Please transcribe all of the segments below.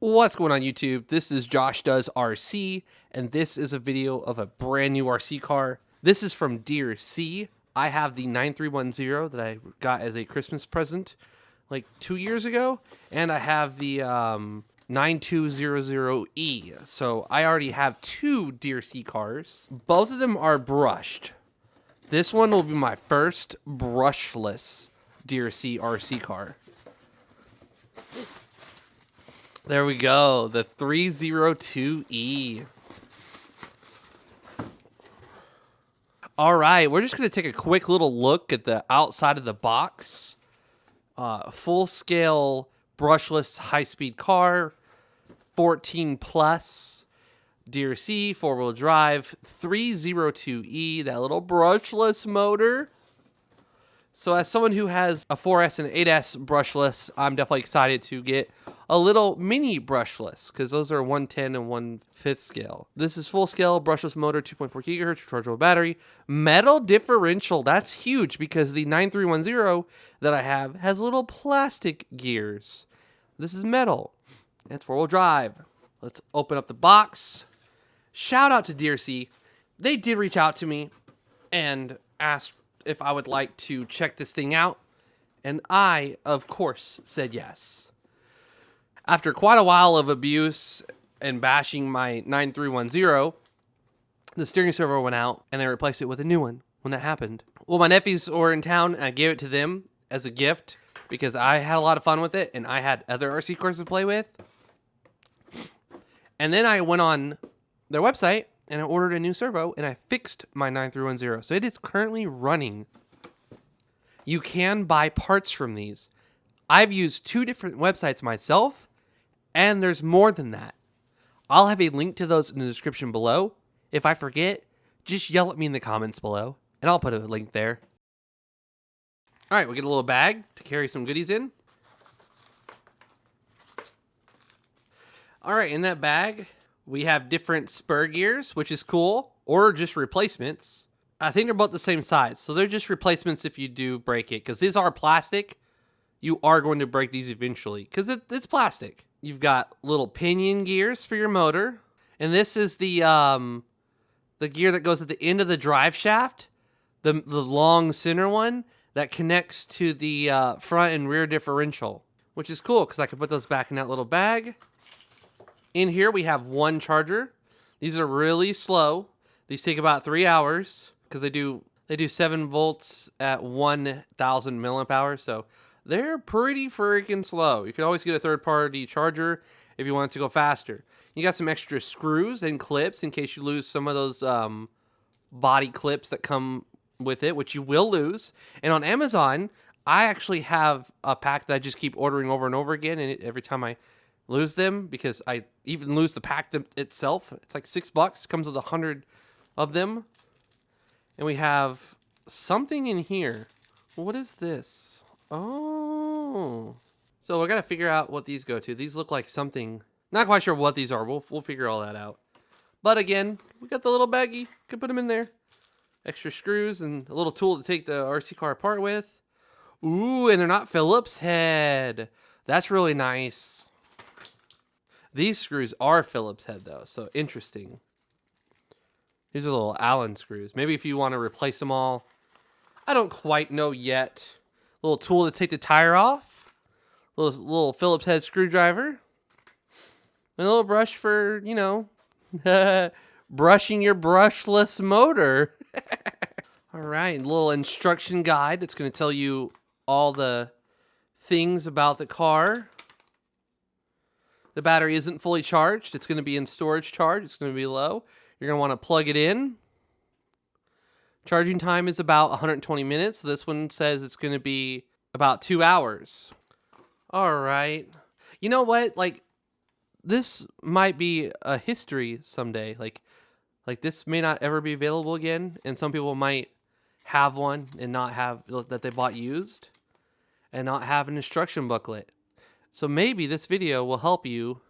What's going on YouTube? This is Josh Does RC, and this is a video of a brand new RC car. This is from DEERC. I have the 9310 that I got as a Christmas present like 2 years ago, and I have the 9200E. So I already have two DEERC cars. Both of them are brushed. This one will be my first brushless DEERC RC car. There we go, the 302E. All right, we're just going to take a quick little look at the outside of the box. Full-scale brushless high-speed car, 14 plus, DEERC, four-wheel drive, 302E, that little brushless motor. So as someone who has a 4S and 8S brushless, I'm definitely excited to get a little mini brushless because those are 110 and 1/5 scale. This is full scale brushless motor, 2.4 gigahertz, rechargeable battery, metal differential. That's huge because the 9310 that I have has little plastic gears. This is metal. It's four-wheel drive. Let's open up the box. Shout out to DEERC. They did reach out to me and asked if I would like to check this thing out, and I, of course, said yes. After quite a while of abuse and bashing my 9310, the steering servo went out, and they replaced it with a new one when that happened. Well, my nephews were in town, and I gave it to them as a gift because I had a lot of fun with it, and I had other RC cars to play with. And then I went on their website, and I ordered a new servo, and I fixed my 9310. So it is currently running. You can buy parts from these. I've used two different websites myself, and there's more than that. I'll have a link to those in the description below. If I forget, just yell at me in the comments below, and I'll put a link there. All right, we'll get a little bag to carry some goodies in. All right, in that bag, we have different spur gears, which is cool, or just replacements. I think they're both the same size, so they're just replacements if you do break it. Because these are plastic, you are going to break these eventually, because it's plastic. You've got little pinion gears for your motor, and this is the gear that goes at the end of the drive shaft, the long center one that connects to the front and rear differential, which is cool because I can put those back in that little bag. In here, we have one charger. These are really slow. These take about 3 hours because they do 7 volts at 1,000 milliamp hours. So they're pretty freaking slow. You can always get a third-party charger if you want it to go faster. You got some extra screws and clips in case you lose some of those body clips that come with it, which you will lose. And on Amazon, I actually have a pack that I just keep ordering over and over again, and every time I lose them, because I even lose the pack itself. It's like $6. Comes with 100 of them. And we have something in here. What is this? Oh. So we got to figure out what these go to. These look like something. Not quite sure what these are. We'll figure all that out. But again, we got the little baggie. Could put them in there. Extra screws and a little tool to take the RC car apart with. Ooh, and they're not Phillips head. That's really nice. These screws are Phillips head, though, so interesting. These are little Allen screws. Maybe if you want to replace them all. I don't quite know yet. Little tool to take the tire off. Little Phillips head screwdriver. And a little brush for, you know, brushing your brushless motor. All right, a little instruction guide that's going to tell you all the things about the car. The battery isn't fully charged. It's going to be in storage charge. It's going to be low. You're going to want to plug it in. Charging time is about 120 minutes. So this one says it's going to be about 2 hours. All right. You know what? Like, this might be a history someday. Like this may not ever be available again. And some people might have one and not have that they bought used and not have an instruction booklet. So maybe this video will help you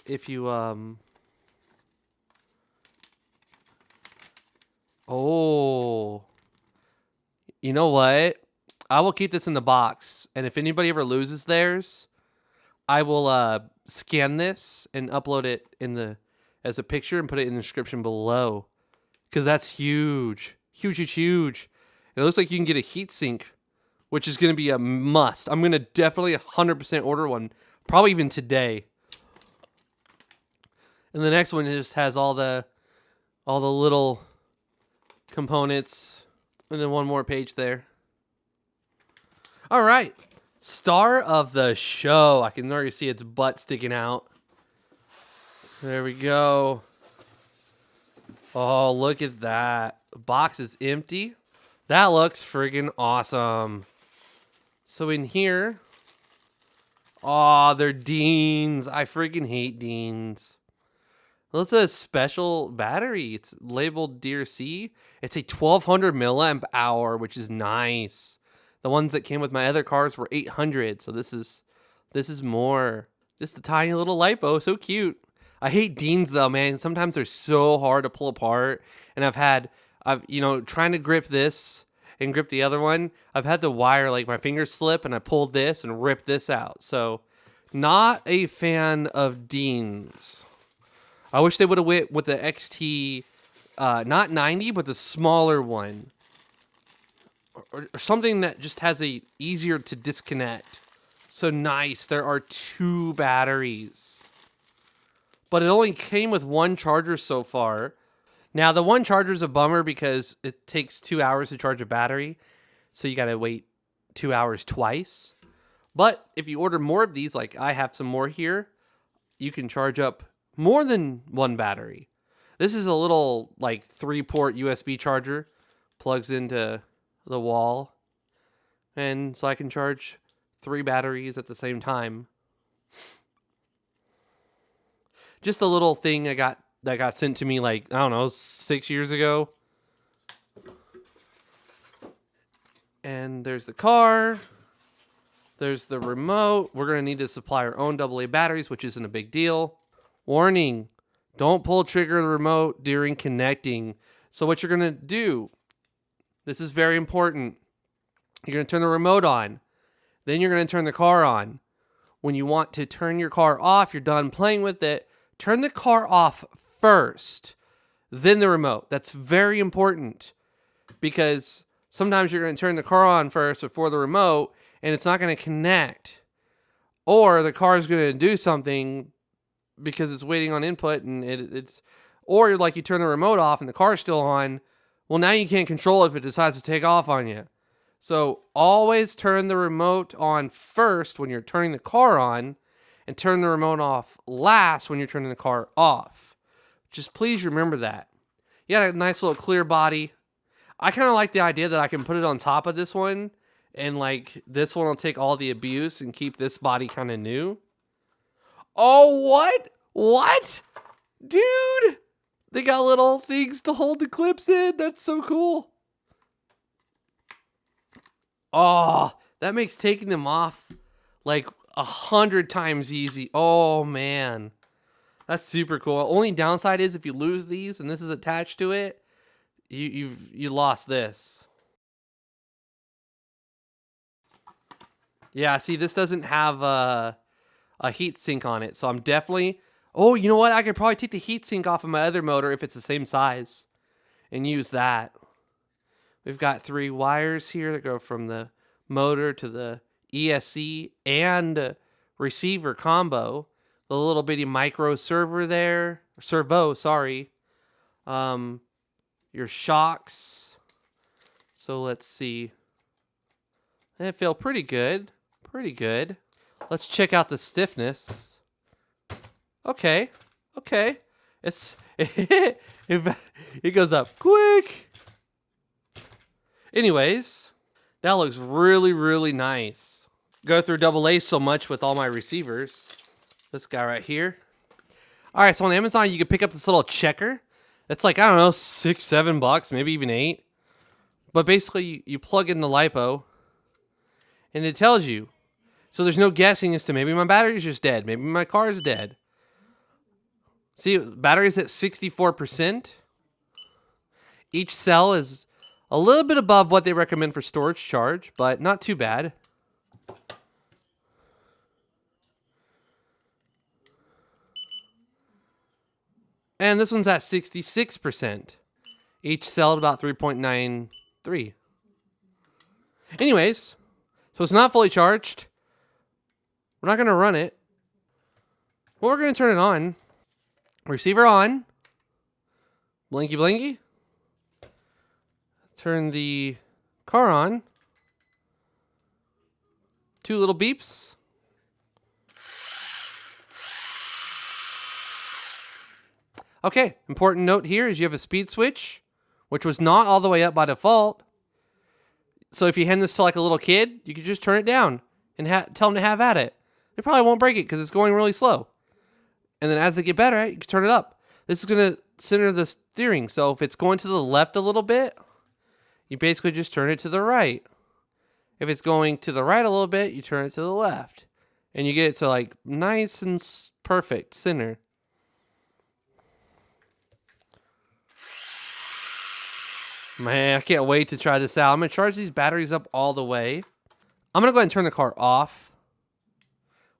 if you, oh, you know what? I will keep this in the box, and if anybody ever loses theirs, I will scan this and upload it as a picture and put it in the description below, because that's huge, huge, huge, huge. And it looks like you can get a heatsink, which is going to be a must. I'm going to definitely 100% order one, probably even today. And the next one just has all the little components, and then one more page there. All right, star of the show. I can already see its butt sticking out. There we go. Oh, look at that. The box is empty. That looks friggin' awesome. So in here, oh, they're Deans. I friggin' hate Deans. Well, it's a special battery. It's labeled DEERC. It's a 1200 milliamp hour, which is nice. The ones that came with my other cars were 800, so this is more. Just a tiny little lipo, so cute. I hate Deans though, man. Sometimes they're so hard to pull apart, and I've trying to grip this and grip the other one. I've had the wire, like my fingers slip, and I pulled this and ripped this out. So, not a fan of Deans. I wish they would have went with the XT, not 90, but the smaller one. Or something that just has a easier to disconnect. So nice. There are 2 batteries. But it only came with 1 charger so far. Now, the 1 charger is a bummer because it takes 2 hours to charge a battery. So you got to wait 2 hours twice. But if you order more of these, like I have some more here, you can charge up more than 1 battery. This is a little like 3-port USB charger. Plugs into the wall. And so I can charge 3 batteries at the same time. Just a little thing that got sent to me like, I don't know, 6 years ago. And there's the car. There's the remote. We're going to need to supply our own AA batteries, which isn't a big deal. Warning, don't pull trigger the remote during connecting. So what you're going to do, this is very important. You're going to turn the remote on. Then you're going to turn the car on. When you want to turn your car off, you're done playing with it, turn the car off first, then the remote. That's very important because sometimes you're going to turn the car on first before the remote and it's not going to connect. Or the car is going to do something because it's waiting on input and it's... Or like you turn the remote off and the car's still on. Well, now you can't control it if it decides to take off on you. So always turn the remote on first when you're turning the car on and turn the remote off last when you're turning the car off. Just please remember that. You got a nice little clear body. I kind of like the idea that I can put it on top of this one and like this one will take all the abuse and keep this body kind of new. Oh, what? What? Dude! They got little things to hold the clips in. That's so cool. Oh, that makes taking them off like 100 times easy. Oh, man. That's super cool. Only downside is if you lose these and this is attached to it, you lost this. Yeah, see, this doesn't have a heat sink on it, so I'm definitely... Oh, you know what? I could probably take the heatsink off of my other motor if it's the same size and use that. We've got 3 wires here that go from the motor to the ESC and receiver combo. The little bitty micro servo there. Servo, sorry. Your shocks. So let's see. They feel pretty good. Pretty good. Let's check out the stiffness. Okay, it's it goes up quick. Anyways, that looks really, really nice. Go through AA so much with all my receivers. This guy right here. All right, so on Amazon you can pick up this little checker. It's like, I don't know, $6, $7, maybe even $8. But basically, you plug in the lipo, and it tells you. So there's no guessing as to maybe my battery's just dead, maybe my car's dead. See, battery's at 64%. Each cell is a little bit above what they recommend for storage charge, but not too bad. And this one's at 66%. Each cell at about 3.93. Anyways, so it's not fully charged. We're not going to run it. Well, we're going to turn it on. Receiver on. Blinky blinky. Turn the car on. 2 little beeps. Okay, important note here is you have a speed switch, which was not all the way up by default. So if you hand this to like a little kid, you could just turn it down and tell them to have at it. They probably won't break it because it's going really slow. And then as they get better at it, you can turn it up. This is going to center the steering. So if it's going to the left a little bit, you basically just turn it to the right. If it's going to the right a little bit, you turn it to the left. And you get it to like nice and perfect center. Man, I can't wait to try this out. I'm going to charge these batteries up all the way. I'm going to go ahead and turn the car off.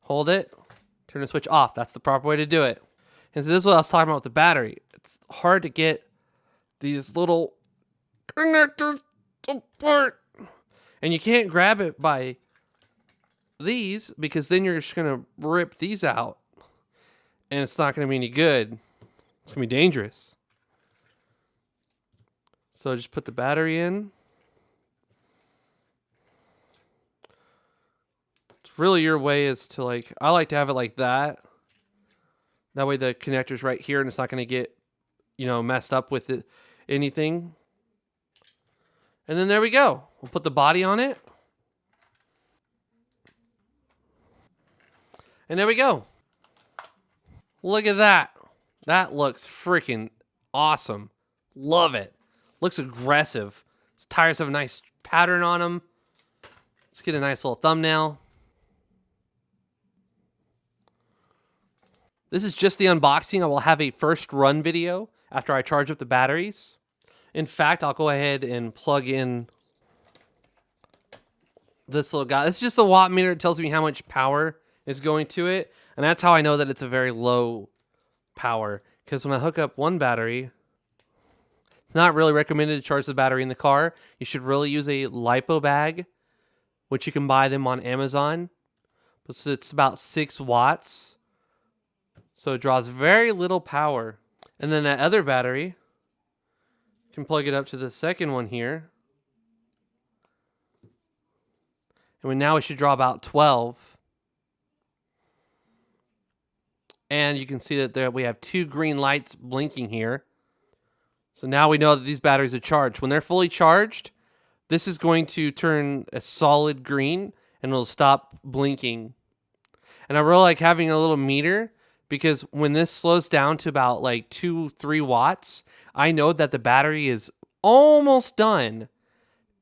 Hold it. Turn the switch off. That's the proper way to do it. And so this is what I was talking about with the battery. It's hard to get these little connectors apart. And you can't grab it by these because then you're just going to rip these out. And it's not going to be any good. It's going to be dangerous. So just put the battery in. It's really your way is to like, I like to have it like that. That way the connector's right here and it's not going to get, messed up with anything. And then there we go. We'll put the body on it. And there we go. Look at that. That looks freaking awesome. Love it. Looks aggressive. These tires have a nice pattern on them. Let's get a nice little thumbnail. This is just the unboxing. I will have a first run video after I charge up the batteries. In fact, I'll go ahead and plug in this little guy. It's just a watt meter. It tells me how much power is going to it. And that's how I know that it's a very low power. Because when I hook up one battery, it's not really recommended to charge the battery in the car. You should really use a LiPo bag, which you can buy them on Amazon. But it's about 6 watts. So it draws very little power. And then that other battery, you can plug it up to the second one here. And now it should draw about 12. And you can see that there we have 2 green lights blinking here. So now we know that these batteries are charged. When they're fully charged, this is going to turn a solid green and it'll stop blinking. And I really like having a little meter because when this slows down to about like 2-3 watts, I know that the battery is almost done.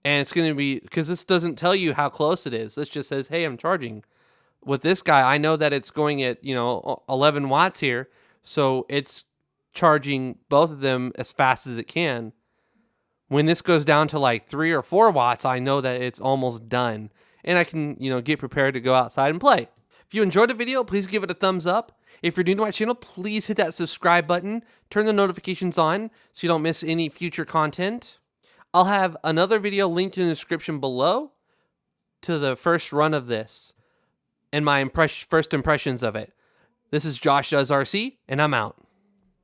And it's going to be, because this doesn't tell you how close it is. This just says, hey, I'm charging. With this guy, I know that it's going at, 11 watts here. So it's charging both of them as fast as it can. When this goes down to like 3 or 4 watts, I know that it's almost done. And I can, get prepared to go outside and play. If you enjoyed the video, please give it a thumbs up. If you're new to my channel, please hit that subscribe button. Turn the notifications on so you don't miss any future content. I'll have another video linked in the description below to the first run of this and my first impressions of it. This is Josh Does RC, and I'm out.